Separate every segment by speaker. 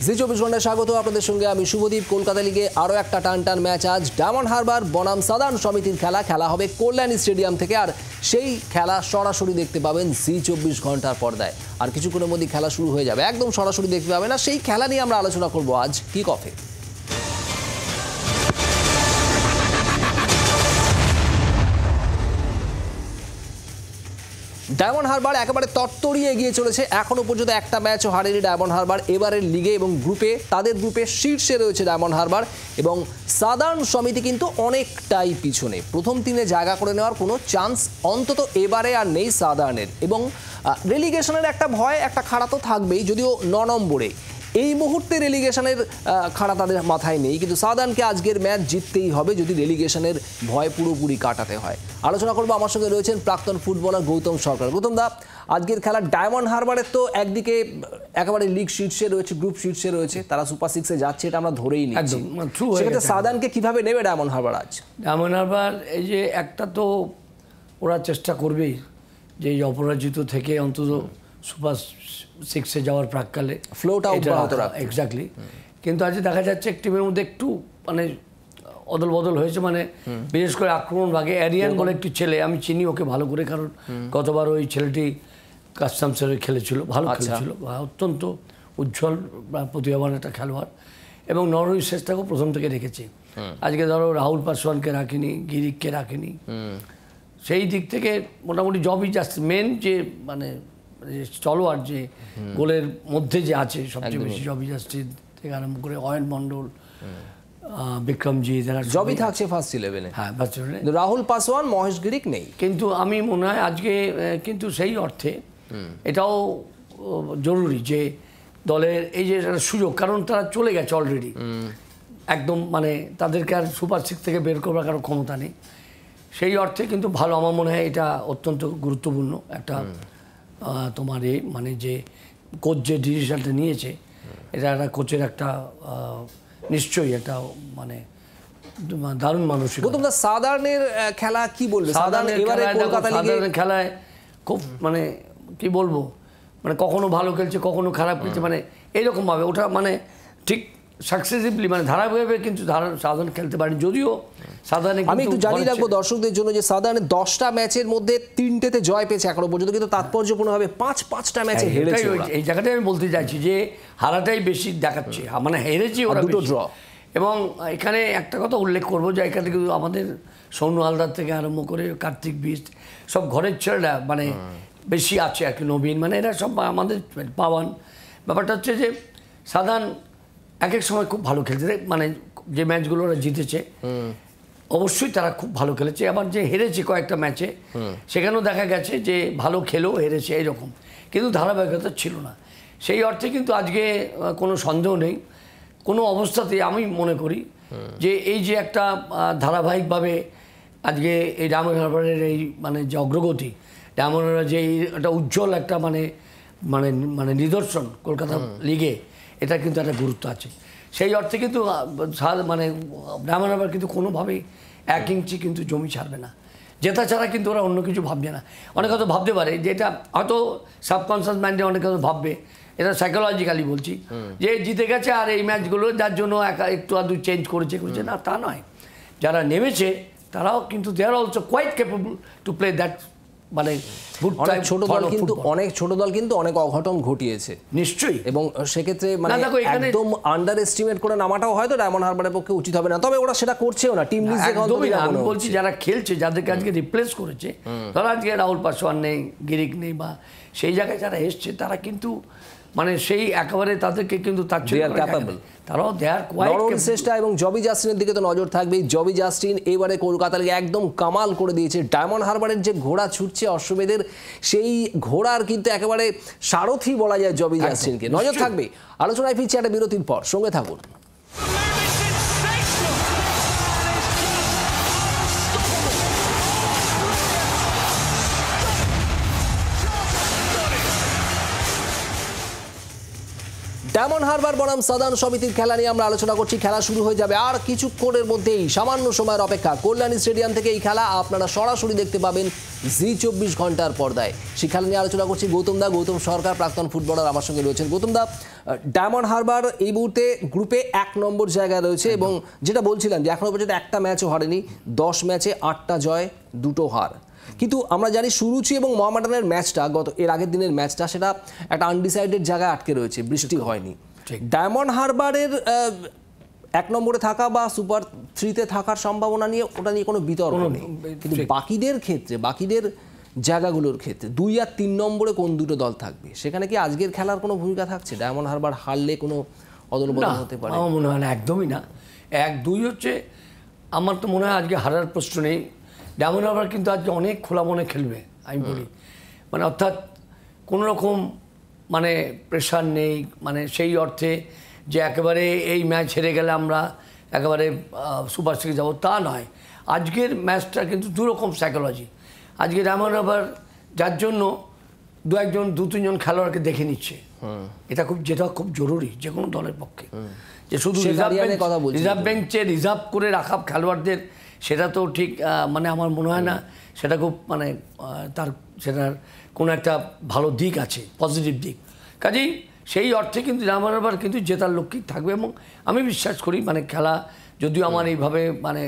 Speaker 1: জি 24 ঘন্টায় স্বাগত আপনাদের সঙ্গে আমি শুভদীপ। কলকাতা লিগে আরও একটা টান ম্যাচ আজ ডায়মন্ড হারবার বনাম সাদার্ন সমিতির খেলা হবে কল্যাণী স্টেডিয়াম থেকে। আর সেই খেলা সরাসরি দেখতে পাবেন জি 24 ঘন্টার পর্দায়। আর কিছুক্ষণের মধ্যে খেলা শুরু হয়ে যাবে, একদম সরাসরি দেখতে পাবেন। আর সেই খেলা নিয়ে আমরা আলোচনা করব আজ কিক অফে। ডায়মন্ড হারবার একেবারে তত্তরিয়ে এগিয়ে চলেছে, এখনো পর্যন্ত একটা ম্যাচও হারেনি ডায়মন্ড হারবার এবারের লিগে। এবং তাদের গ্রুপে শীর্ষে রয়েছে ডায়মন্ড হারবার এবং সাদার্ন সমিতি কিন্তু অনেকটাই পিছনে। প্রথম তিনে জায়গা করে নেওয়ার কোনো চান্স অন্তত এবারে আর নেই সাদার্নের। এবং রেলিগেশনের একটা ভয়, একটা খাড়া তো থাকবেই, যদিও 9 নম্বরে। এই মুহূর্তে রেলিগেশনের খাড়া তাদের মাথায় নেই, কিন্তু সাদার্নকে আজকের ম্যাচ জিততেই হবে যদি রেলিগেশনের ভয় পুরোপুরি কাটাতে হয়। আলোচনা করবো, আমার সঙ্গে রয়েছেন প্রাক্তন ফুটবলার গৌতম সরকার। গৌতম দা, আজকের খেলা ডায়মন্ড হারবারের তো একদিকে একেবারে লিগ শীর্ষে রয়েছে, গ্রুপ শীর্ষে রয়েছে, তারা সুপার 6-এ যাচ্ছে, এটা আমরা ধরেই নিচ্ছি। সেক্ষেত্রে সাদার্নকে কিভাবে নেবে ডায়মন্ড হারবার আজ?
Speaker 2: ডায়মন্ড হারবার এই যে একটা তো ওরা চেষ্টা করবেই যে অপরাজিত থেকে অন্তত সুপার 6-এ যাওয়ার প্রাককালে
Speaker 1: ফ্লোটা অব্যাহত রাখা।
Speaker 2: এক্স্যাক্টলি। কিন্তু আজ দেখা যাচ্ছে টিমের মধ্যে একটু মানে অদল বদল হয়েছে, মানে বিশেষ করে আক্রমণ ভাগে অ্যারিয়ান বলে একটি ছেলে, আমি চিনি ওকে ভালো করে, কারণ গতবার ওই ছেলেটি কাস্টমসের খেলেছিল, ভালো খেলেছিল, অত্যন্ত উজ্জ্বল প্রতিভাবান একটা খেলোয়াড়। এবং নরউইচ শেষটাকেও প্রথম থেকে রেখেছে। আজকে ধরো রাহুল পাসওয়ানকে রাখিনি, গিরিককে রাখিনি, সেই দিক থেকে মোটামুটি জবই জাস্ট মেন যে মানে চলোয়ার যে গোলের মধ্যে যে আছে সবচেয়ে বেশি, জবি জাস্টিন থেকে আরম্ভ করে অয়ন মন্ডল, বিক্রমজি, যারা
Speaker 1: জবই থাকছে ফার্স্ট 11-এ।
Speaker 2: হ্যাঁ, ফার্স্ট 11-এ
Speaker 1: রাহুল পাসওয়ান, মহেশ গিরিক নেই।
Speaker 2: কিন্তু আমি মনে হয় আজকে কিন্তু সেই অর্থে এটাও জরুরি যে দলের এই যে সুযোগ, কারণ তারা চলে গেছে অলরেডি একদম, মানে তাদেরকে আর সুপার 6 থেকে বের করবার কারো ক্ষমতা নেই। সেই অর্থে কিন্তু ভালো, আমার মনে হয় এটা অত্যন্ত গুরুত্বপূর্ণ একটা তোমার মানে যে কোচ যে ডিসিশনটা নিয়েছে, এটা একটা কোচের একটা নিশ্চয়ই একটা মানে দারুণ মানসিকতা।
Speaker 1: তোমরা সাদার্নের খেলা কি বলবে? সাদার্নের
Speaker 2: খেলায় খুব মানে কি বলবো, মানে কখনো ভালো খেলছে, কখনো খারাপ খেলছে, মানে এইরকমভাবে ওটা মানে ঠিক সাকসেসিভলি মানে ধারাবাহিকভাবে কিন্তু সাধারণ খেলতে পারেন। যদিও সাধারণ
Speaker 1: আমি একটু জানিয়ে রাখবো দর্শকদের জন্য যে সাধারণ 10টা ম্যাচের মধ্যে 3টেতে জয় পেয়েছে এখনো পর্যন্ত, কিন্তু তাৎপর্যপূর্ণভাবে 5টা ম্যাচে হেরেছে।
Speaker 2: এই জায়গাটাই আমি বলতে চাইছি যে হারাটাই বেশি দেখাচ্ছে, মানে হেরেছে ওরা, দুটো ড্র। এবং এখানে একটা কথা উল্লেখ করবো যে এখানে কিন্তু আমাদের সৌন্য হালদার থেকে আরম্ভ করে কার্তিক বিস্ট সব ঘরের ছেলেরা মানে বেশি আছে আর কি, নবীন, মানে এরা সব আমাদের পাওয়ান। ব্যাপারটা হচ্ছে যে সাধারণ এক সময় খুব ভালো খেলছে, মানে যে ম্যাচগুলো ওরা জিতেছে অবশ্যই তারা খুব ভালো খেলেছে। আবার যে হেরেছে কয়েকটা ম্যাচে, সেখানেও দেখা গেছে যে ভালো খেলেও হেরেছে এইরকম, কিন্তু ধারাবাহিকতা ছিল না। সেই অর্থে কিন্তু আজকে কোনো সন্দেহ নেই কোনো অবস্থাতেই, আমি মনে করি যে এই যে একটা ধারাবাহিকভাবে আজকে এই ডায়মন্ড হারবারের এই মানে যে অগ্রগতি, ডায়মন্ড হারবার যে একটা উজ্জ্বল একটা মানে মানে মানে নিদর্শন কলকাতা লিগে, এটা কিন্তু একটা গুরুত্ব আছে। সেই অর্থে কিন্তু মানে ডায়মন্ড হারবার কিন্তু কোনোভাবেই 1 ইঞ্চি কিন্তু জমি ছাড়বে না, জেতা ছাড়া কিন্তু ওরা অন্য কিছু ভাববে না। অনেক হয়তো ভাবতে পারে যে এটা হয়তো সাবকনসিয়াস মাইন্ডে অনেক হয়তো ভাববে, এটা সাইকোলজিক্যালি বলছি, যে জিতে গেছে আর এই ম্যাচগুলো যার জন্য একটু আধটু চেঞ্জ করেছে না, তা নয়। যারা নেমেছে তারাও কিন্তু they are also quite capable to play that, মানে
Speaker 1: অনেক ছোট দল কিন্তু অনেক অঘটন ঘটিয়েছে
Speaker 2: নিশ্চয়ই।
Speaker 1: এবং সেক্ষেত্রে মানে একদম আন্ডার এস্টিমেট করে নামাটাও হয়তো ডায়মন্ড হারবারের পক্ষে উচিত হবে না, তবে ওরা সেটা করছেও না। টিম
Speaker 2: আমি বলছি যারা খেলছে, যাদেরকে আজকে রিপ্লেস করেছে, ধরো আজকে রাহুল পাসওয়ান নেই, গিরিক নেই, বা সেই জায়গায় যারা এসছে তারা কিন্তু মানে সেই একেবারে তাদেরকে কিন্তু তার ক্যাপেবল, তারাও দেয়ার কোয়াইট
Speaker 1: চেষ্টা। এবং জবি জাস্টিনের দিকে তো নজর থাকবেই। জবি জাস্টিন এবারে কলকাতা লিগে একদম কামাল করে দিয়েছে। ডায়মন্ড হারবারের যে ঘোড়া ছুটছে অশ্বমেধের, সেই ঘোড়ার কিন্তু একেবারে সারথি বলা যায় জবি জাস্টিনকে। নজর থাকবে। আলোচনায় ফিরছি একটা বিরতির পর, সঙ্গে থাকুন। ডায়মন্ড হারবার বনাম সাদার্ন সমিতির খেলা নিয়ে আমরা আলোচনা করছি। খেলা শুরু হয়ে যাবে আর কিছুক্ষণের মধ্যেই, সামান্য সময়ের অপেক্ষা। কল্যাণী স্টেডিয়াম থেকে এই খেলা আপনারা সরাসরি দেখতে পাবেন জি24 ঘন্টার পর্দায়। সেই খেলা নিয়ে আলোচনা করছি গৌতম সরকার, প্রাক্তন ফুটবলার আমার সঙ্গে রয়েছেন। গৌতম দা, ডায়মন্ড হারবার এই মুহূর্তে গ্রুপে 1 নম্বর জায়গায় রয়েছে এবং যেটা বলছিলাম যে এখনো পর্যন্ত একটা ম্যাচও হারেনি, 10 ম্যাচে 8টা জয় 2টো হার। কিন্তু আমরা জানি সুরুচি এবং মোহামেডানের ম্যাচটা, এর আগের দিনের ম্যাচটা, সেটা একটা আনডিসাইডেড জায়গায় আটকে রয়েছে, বৃষ্টি হয়নি। ডায়মন্ড হারবারের 1 নম্বরে থাকা বা সুপার 3-তে থাকার সম্ভাবনা নিয়ে ওটা নিয়ে কোনো বিতর্ক নেই, কিন্তু বাকিদের ক্ষেত্রে, বাকিদের জায়গাগুলোর ক্ষেত্রে 2 আর 3 নম্বরে কোন দুটো দল থাকবে, সেখানে কি আজকের খেলার কোনো ভূমিকা থাকছে? ডায়মন্ড হারবার হারলে কোনো অদলবদল হতে পারে?
Speaker 2: আমার মনে হয় না, একদমই না। 1-2 হচ্ছে, আমার তো মনে হয় আজকে হারার প্রশ্ন নেই। ডায়মন্ড হারবার কিন্তু আজকে অনেক খোলা মনে খেলবে, আমি বলি। মানে অর্থাৎ কোনো রকম মানে প্রেশার নেই, মানে সেই অর্থে যে একেবারে এই ম্যাচ হেরে গেলে আমরা একেবারে সুপার সিরিজ যাবো, তা নয়। আজকের ম্যাচটা কিন্তু দুরকম সাইকোলজি। আজকে ডায়মন্ড হারবার যার জন্য 2-3জন খেলোয়াড়কে দেখে নিচ্ছে, যেটা খুব জরুরি যে কোনো দলের পক্ষে। যে শুধু রিজার্ভ বেঞ্চে রিজার্ভ করে রাখা খেলোয়াড়দের, সেটা তো ঠিক মানে আমার মনে হয় না সেটা খুব মানে সেটার কোনো একটা ভালো দিক আছে, পজিটিভ দিক। কাজেই সেই অর্থে কিন্তু ডায়মন্ড হারবার কিন্তু জেতার লক্ষ্যেই থাকবে এবং আমি বিশ্বাস করি মানে খেলা, যদিও আমার এইভাবে মানে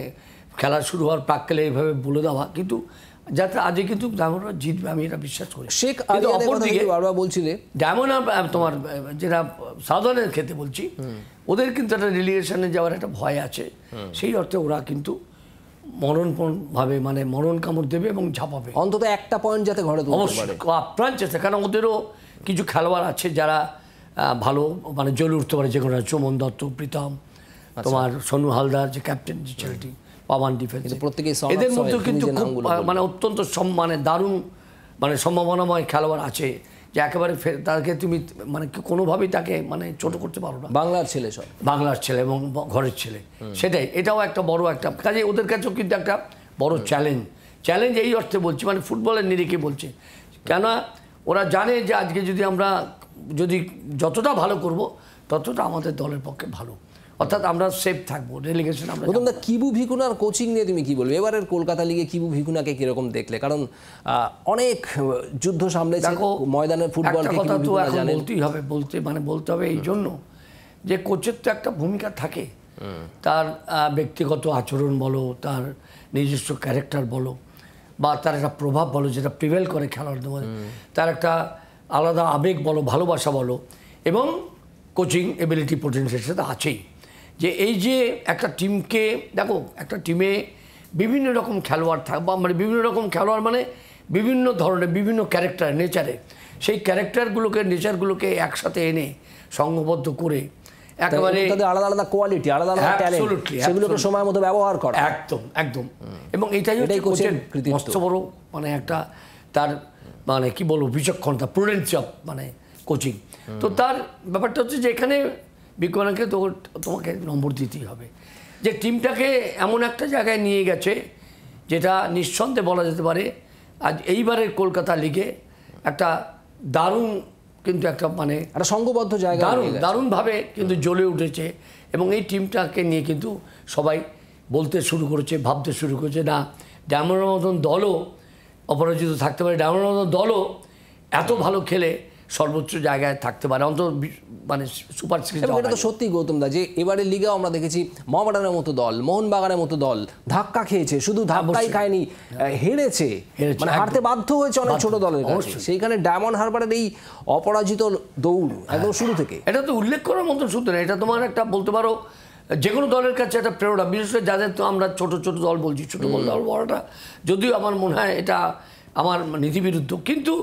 Speaker 2: খেলা শুরু হওয়ার প্রাক্কালে এইভাবে বলে দেওয়া, কিন্তু যাতে আজকে কিন্তু ডায়মন্ড হারবার জিতবে আমি এটা বিশ্বাস করি। কিন্তু অপরদিকে
Speaker 1: বলছিলে
Speaker 2: ডায়মন্ড হারবার তোমার যেটা সাধারণের ক্ষেত্রে বলছি, ওদের কিন্তু একটা রিলিগেশনে যাওয়ার একটা ভয় আছে। সেই অর্থে ওরা কিন্তু মরণভাবে মানে মরণ কামড় দেবে এবং ঝাঁপাবে,
Speaker 1: অন্তত একটা পয়েন্ট যাতে ঘরে তুলতে পারে,
Speaker 2: আপ্রাণ চেষ্টা। কারণ ওদেরও কিছু খেলোয়াড় আছে যারা ভালো মানে জ্বলে উঠতে পারে, যে কোনো চমন দত্ত, প্রীতম, তোমার সোনু হালদার যে ক্যাপ্টেন, যে ছেলেটি পাওয়ান ডিফেন্স, এদের মধ্যেও কিন্তু মানে অত্যন্ত মানে দারুণ মানে সম্ভাবনাময় খেলোয়াড় আছে, যে একেবারে তাকে তুমি মানে কোনোভাবেই তাকে মানে ছোট করতে পারো না।
Speaker 1: বাংলার ছেলে, সব বাংলার
Speaker 2: ছেলে এবং ঘরের ছেলে, সেটাই। এটাও একটা বড় একটা কাজে ওদের কাছেও কিন্তু একটা বড় চ্যালেঞ্জ এই অর্থে বলছি, মানে ফুটবলের নিরিখে বলছে। কেন ওরা জানে যে আজকে যদি যতটা ভালো করব ততটা আমাদের দলের পক্ষে ভালো, অর্থাৎ আমরা সেফ থাকবো রেলিগেশন। আমরা
Speaker 1: কিবু ভিকুনার কোচিং নিয়ে তুমি কি বলবে? এবারের কলকাতা লিগে কিবু ভিকুনাকে কিরকম দেখলে? কারণ অনেক যুদ্ধ সামলেছে ময়দানের ফুটবল,
Speaker 2: কথা তো এখন বলতে হবে এই জন্য যে কোচের তো একটা ভূমিকা থাকে, তার ব্যক্তিগত আচরণ বলো, তার নিজস্ব ক্যারেক্টার বলো, বা তার একটা প্রভাব বলো যেটা প্রিভেল করে খেলোয়াড়দের মধ্যে, তার একটা আলাদা আবেগ বলো, ভালোবাসা বলো, এবং কোচিং এবিলিটি পোটেনশিয়াল সেটা আছেই। যে এই যে একটা টিমকে দেখো, একটা টিমে বিভিন্ন রকম খেলোয়াড় থাকবে, মানে বিভিন্ন রকম খেলোয়াড় মানে বিভিন্ন ধরনের বিভিন্ন ক্যারেক্টার, নেচারে, সেই ক্যারেক্টারগুলোকে নেচারগুলোকে একসাথে এনে সংঘবদ্ধ করে একেবারে
Speaker 1: আলাদা আলাদা কোয়ালিটি, আলাদা আলাদা ট্যালেন্ট, সেগুলোকে সময় মতো ব্যবহার করা,
Speaker 2: একদম। এবং এটাই হচ্ছে কোচের মস্ত বড় মানে একটা তার মানে কি বলবো বিচক্ষণতা, প্রুডেন্স অফ মানে কোচিং। তো তার ব্যাপারটা হচ্ছে যে এখানে বিজ্ঞানকে তোমাকে নম্বর দিতেই হবে, যে টিমটাকে এমন একটা জায়গায় নিয়ে গেছে যেটা নিঃসন্দেহে বলা যেতে পারে আজ এইবারের কলকাতা লিগে একটা দারুণ, কিন্তু একটা মানে
Speaker 1: একটা সংঘবদ্ধ জায়গা,
Speaker 2: দারুণভাবে কিন্তু জ্বলে উঠেছে। এবং এই টিমটাকে নিয়ে কিন্তু সবাই বলতে শুরু করেছে, ভাবতে শুরু করেছে, না ডায়মন্ডের মতন দলও অপরাজিত থাকতে পারে, ডায়মন্ডের মতন দলও এত ভালো খেলে সর্বোচ্চ জায়গায় থাকতে পারে, অন্তত মানে সুপার সিরিজ।
Speaker 1: এটা তো সত্যি গৌতম দা, যে এবারের লিগেও আমরা দেখেছি মোহামেডানের মতো দল, মোহনবাগানের মতো দল ধাক্কা খেয়েছে, শুধু ধাক্কাই খায়নি, হেরেছে, মানে হারতে বাধ্য হয়েছে অনেক ছোট দলের কাছে। সেইখানে ডায়মন্ড হারবারের এই অপরাজিত দৌড় একদম শুরু থেকে,
Speaker 2: এটা তো উল্লেখ করার মতন শুধু না, এটা তোমার একটা বলতে পারো যে কোনো দলের কাছে একটা প্রেরণা, বিশেষ করে যাদের তো আমরা ছোট ছোট দল বলছি, ছোট দল বড়টা যদিও আমার মনে হয় এটা আমার নীতিবিরুদ্ধ, কিন্তু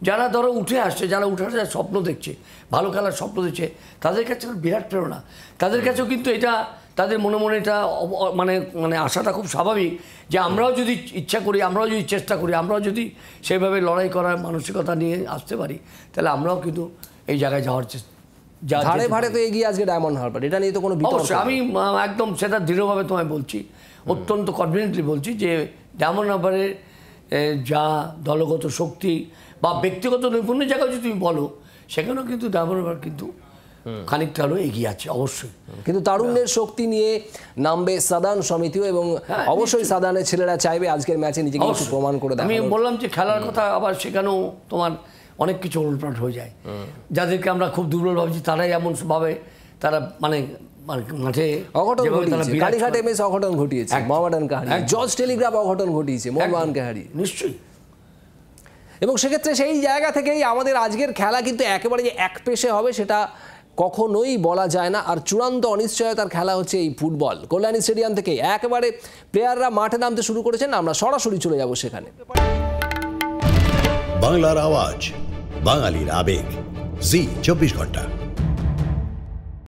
Speaker 2: যারা ধরো উঠে আসছে, যারা উঠে আসছে স্বপ্ন দেখছে, ভালো খেলার স্বপ্ন দেখছে, তাদের কাছে বিরাট প্রেরণা। তাদের কাছেও কিন্তু এটা তাদের মনে মনে এটা মানে মানে আশাটা খুব স্বাভাবিক, যে আমরাও যদি ইচ্ছা করি, আমরাও যদি চেষ্টা করি, আমরাও যদি সেভাবে লড়াই করার মানসিকতা নিয়ে আসতে পারি, তাহলে আমরাও কিন্তু এই জায়গায় যাওয়ার
Speaker 1: ধারে ভারে তো এগিয়ে আজকে ডায়মন্ড হারবার, এটা নিয়ে তো কোনো বিতর্ক।
Speaker 2: আমি একদম সেটা দৃঢ়ভাবে তোমায় বলছি, অত্যন্ত কনফিডেন্টলি বলছি যে ডায়মন্ড হারবারের যা দলগত শক্তি বা ব্যক্তিগত নৈপুণ্যের জায়গায় যদি তুমি বলো, সেখানেও কিন্তু ডায়মন্ড হারবার কিন্তু খানিকটা হলেও এগিয়ে আছে অবশ্যই।
Speaker 1: কিন্তু তারুণ্যের শক্তি নিয়ে নামবে সাদান সমিতিও, এবং অবশ্যই সাদানের ছেলেরা চাইবে আজকের ম্যাচে নিজেকে একটু প্রমাণ করে দেয়।
Speaker 2: আমি বললাম যে খেলার কথা, আবার সেখানেও তোমার অনেক কিছু উল্টপাল্ট হয়ে যায়। যাদেরকে আমরা খুব দুর্বল ভাবছি তারাই এমন ভাবে তারা মানে মাঠে
Speaker 1: অঘটন ঘটিয়েছে, কালীঘাটে এমএস অঘটন ঘটিয়েছে, মোহামেডান কাহারি, জর্জ টেলিগ্রাফ অঘটন ঘটিয়েছে, মোহনবাগানকে হারিয়ে।
Speaker 2: নিশ্চয়ই।
Speaker 1: এবং সেক্ষেত্রে সেই জায়গা থেকেই আমাদের আজকের খেলা কিন্তু একেবারে যে একপেশে হবে সেটা কখনোই বলা যায় না। আর চূড়ান্ত অনিশ্চয়তার খেলা হচ্ছে এই ফুটবল। কল্যাণী স্টেডিয়াম থেকে একেবারে প্লেয়াররা মাঠে নামতে শুরু করেছেন, আমরা সরাসরি চলে যাব সেখানে।
Speaker 3: বাংলার আওয়াজ, বাঙালির আবেগ, জি 24 ঘন্টা।